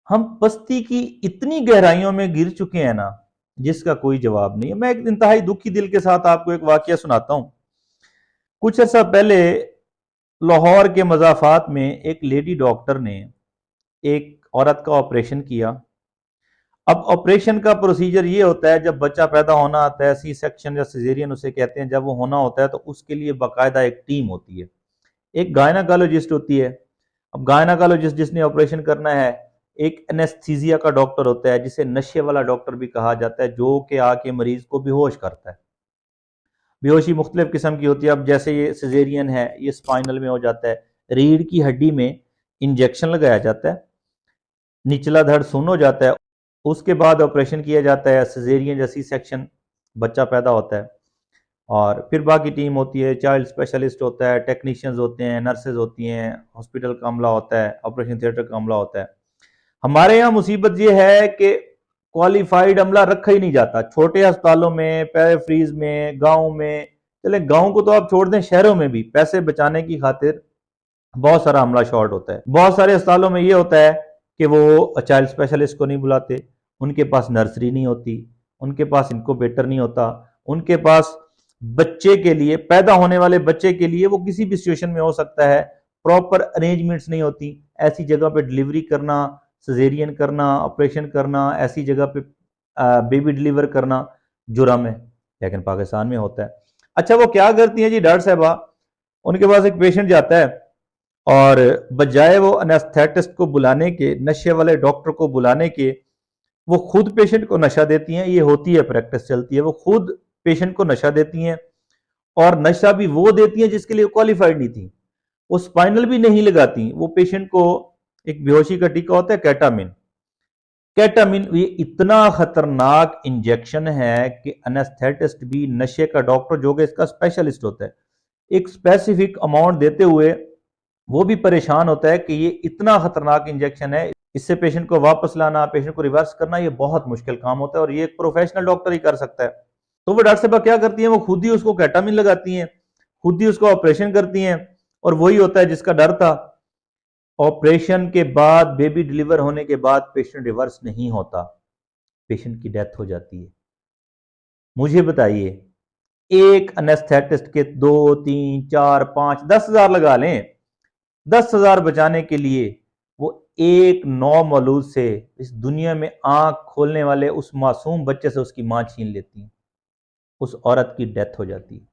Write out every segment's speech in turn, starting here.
हम पस्ती की इतनी गहराइयों में गिर चुके हैं ना, जिसका कोई जवाब नहीं है। मैं एक इंतहाई दुखी दिल के साथ आपको एक वाकया सुनाता हूं। कुछ अर्सा पहले लाहौर के मजाफात में एक लेडी डॉक्टर ने एक औरत का ऑपरेशन किया। अब ऑपरेशन का प्रोसीजर ये होता है, जब बच्चा पैदा होना आता है, सी सेक्शन या सिजेरियन उसे कहते हैं, जब वो होना होता है तो उसके लिए बाकायदा एक टीम होती है, एक गायनाकोलॉजिस्ट होती है। अब गायनाकोलॉजिस्ट जिसने ऑपरेशन करना है, एक एनेस्थीसिया का डॉक्टर होता है जिसे नशे वाला डॉक्टर भी कहा जाता है, जो कि आके मरीज को बेहोश करता है। बेहोशी मुख्तलिफ किस्म की होती है। अब जैसे ये सिजेरियन है, ये स्पाइनल में हो जाता है, रीढ़ की हड्डी में इंजेक्शन लगाया जाता है, निचला धड़ सुन्न हो जाता है, उसके बाद ऑपरेशन किया जाता है, सिजेरियन या सी सेक्शन, बच्चा पैदा होता है। और फिर बाकी टीम होती है, चाइल्ड स्पेशलिस्ट होता है, टेक्नीशियंस होते हैं, नर्सेज होती हैं, हॉस्पिटल का अमला होता है, ऑपरेशन थिएटर का अमला होता है। हमारे यहाँ मुसीबत ये है कि क्वालिफाइड अमला रखा ही नहीं जाता। छोटे अस्पतालों में, पैराफ्रीज में, गाँव में, चले गाँव को तो आप छोड़ दें, शहरों में भी पैसे बचाने की खातिर बहुत सारा अमला शॉर्ट होता है। बहुत सारे अस्पतालों में ये होता है कि वो चाइल्ड स्पेशलिस्ट को नहीं बुलाते, उनके पास नर्सरी नहीं होती, उनके पास इनक्यूबेटर नहीं होता, उनके पास बच्चे के लिए, पैदा होने वाले बच्चे के लिए, वो किसी भी सिचुएशन में हो सकता है, प्रॉपर अरेंजमेंट्स नहीं होती। ऐसी जगह पे डिलीवरी करना, सजेरियन करना, ऑपरेशन करना, ऐसी जगह पे बेबी डिलीवर करना जुर्म है, लेकिन पाकिस्तान में होता है। अच्छा, वो क्या करती हैं जी डॉक्टर साहबा, उनके पास एक पेशेंट जाता है और बजाय वो एनेस्थेटिस्ट को बुलाने के, नशे वाले डॉक्टर को बुलाने के, वो खुद पेशेंट को नशा देती हैं। ये होती है, प्रैक्टिस चलती है, वो खुद पेशेंट को नशा देती हैं, और नशा भी वो देती हैं जिसके लिए क्वालिफाइड नहीं थी। वो स्पाइनल भी नहीं लगाती, वो पेशेंट को एक बेहोशी का टीका होता है कैटामिन। कैटामिन ये इतना खतरनाक इंजेक्शन है कि एनेस्थेटिस्ट भी, नशे का डॉक्टर जो कि इसका स्पेशलिस्ट होता है, एक स्पेसिफिक अमाउंट देते हुए वो भी परेशान होता है कि ये इतना खतरनाक इंजेक्शन है, इससे पेशेंट को वापस लाना, पेशेंट को रिवर्स करना, ये बहुत मुश्किल काम होता है, और ये एक प्रोफेशनल डॉक्टर ही कर सकता है। तो वो डॉक्टर साहब क्या करती हैं, वो खुद ही उसको कैटामिन लगाती हैं, खुद ही उसका ऑपरेशन करती हैं। और वही होता है जिसका डर था, ऑपरेशन के बाद, बेबी डिलीवर होने के बाद पेशेंट रिवर्स नहीं होता, पेशेंट की डेथ हो जाती है। मुझे बताइए, एक अनेस्थेटिस्ट के 2, 3, 4, 5, 10 हजार लगा लें, 10 हजार बचाने के लिए वो एक नौ मौलूद से, इस दुनिया में आंख खोलने वाले उस मासूम बच्चे से उसकी मां छीन लेती है, उस औरत की डेथ हो जाती है।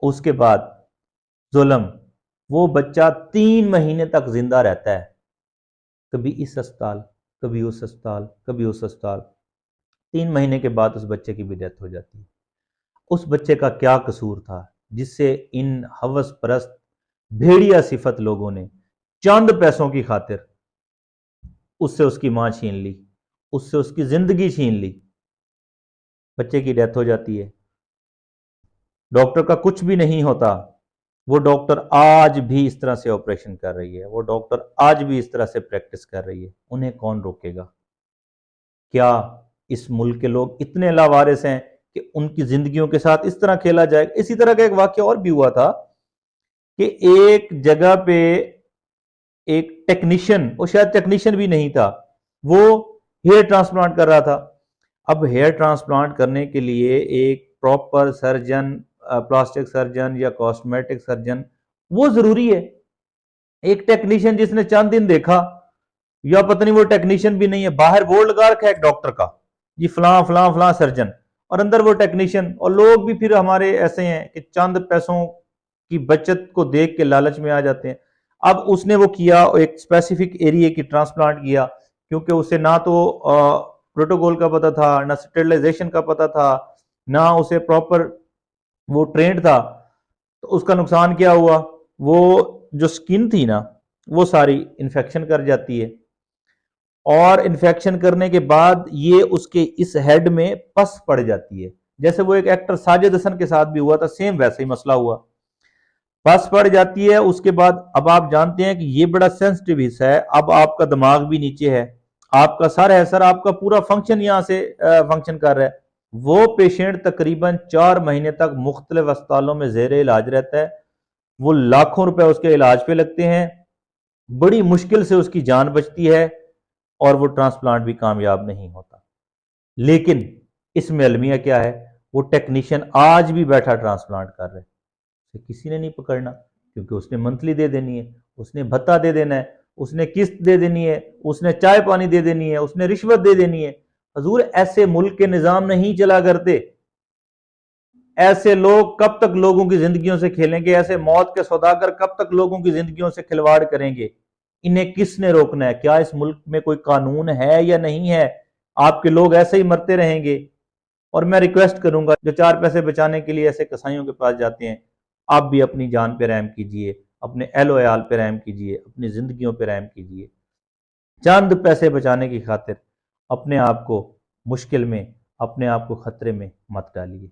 उसके बाद जुल्म, वो बच्चा 3 महीने तक जिंदा रहता है, कभी इस अस्पताल, कभी उस अस्पताल, कभी उस अस्पताल। 3 महीने के बाद उस बच्चे की भी डेथ हो जाती है। उस बच्चे का क्या कसूर था जिससे इन हवस परस्त, भेड़िया सिफत लोगों ने चंद पैसों की खातिर उससे उसकी मां छीन ली, उससे उसकी जिंदगी छीन ली, बच्चे की डेथ हो जाती है, डॉक्टर का कुछ भी नहीं होता। वो डॉक्टर आज भी इस तरह से ऑपरेशन कर रही है, वो डॉक्टर आज भी इस तरह से प्रैक्टिस कर रही है, उन्हें कौन रोकेगा? क्या इस मुल्क के लोग इतने लावारिस हैं कि उनकी जिंदगियों के साथ इस तरह खेला जाएगा? इसी तरह का एक वाक्य और भी हुआ था कि एक जगह पे एक टेक्नीशियन, वो शायद टेक्नीशियन भी नहीं था, वो हेयर ट्रांसप्लांट कर रहा था। अब हेयर ट्रांसप्लांट करने के लिए एक प्रॉपर सर्जन, प्लास्टिक सर्जन या कॉस्मेटिक सर्जन, वो जरूरी है। एक टेक्नीशियन जिसने चंद दिन देखा, या पता नहीं वो टेक्नीशियन भी नहीं है, बाहर बोर्ड लगा रखा है एक डॉक्टर का, जी फलां फलां फलां सर्जन, और अंदर वो टेक्नीशियन। और लोग भी फिर हमारे ऐसे हैं कि चंद पैसों की बचत को देख के लालच में आ जाते हैं। अब उसने वो किया, एक स्पेसिफिक एरिया की ट्रांसप्लांट किया, क्योंकि उसे ना तो प्रोटोकॉल का पता था, ना स्टेरिलाइजेशन का पता था, ना उसे प्रॉपर वो ट्रेंड था। तो उसका नुकसान क्या हुआ, वो जो स्किन थी ना, वो सारी इन्फेक्शन कर जाती है, और इन्फेक्शन करने के बाद ये उसके इस हेड में पस पड़ जाती है। जैसे वो एक एक्टर साजिद हसन के साथ भी हुआ था, सेम वैसे ही मसला हुआ, पस पड़ जाती है। उसके बाद अब आप जानते हैं कि ये बड़ा सेंसिटिव हिस्सा है, अब आपका दिमाग भी नीचे है, आपका सर है, सर आपका पूरा फंक्शन यहां से फंक्शन कर रहा है। वो पेशेंट तकरीबन 4 महीने तक मुख्तलिफ अस्पतालों में जेर इलाज रहता है, वो लाखों रुपए उसके इलाज पे लगते हैं, बड़ी मुश्किल से उसकी जान बचती है। और वो ट्रांसप्लांट भी कामयाब नहीं होता। लेकिन इसमें अलमिया क्या है, वो टेक्नीशियन आज भी बैठा ट्रांसप्लांट कर रहे, उसे किसी ने नहीं पकड़ना, क्योंकि उसने मंथली दे देनी है, उसने भत्ता दे देना है, उसने किस्त दे देनी है, उसने चाय पानी दे देनी है, उसने रिश्वत दे देनी है। हजूर, ऐसे मुल्क के निजाम नहीं चला करते। ऐसे लोग कब तक लोगों की जिंदगियों से खेलेंगे? ऐसे मौत के सौदागर कब तक लोगों की जिंदगियों से खिलवाड़ करेंगे? इन्हें किसने रोकना है? क्या इस मुल्क में कोई कानून है या नहीं है? आपके लोग ऐसे ही मरते रहेंगे। और मैं रिक्वेस्ट करूंगा, जो चार पैसे बचाने के लिए ऐसे कसाईयों के पास जाते हैं, आप भी अपनी जान पे रहम कीजिए, अपने एहलो अयाल पे रहम कीजिए, अपनी जिंदगियों पे रहम कीजिए। चंद पैसे बचाने की खातिर अपने आप को मुश्किल में, अपने आप को खतरे में मत डालिए।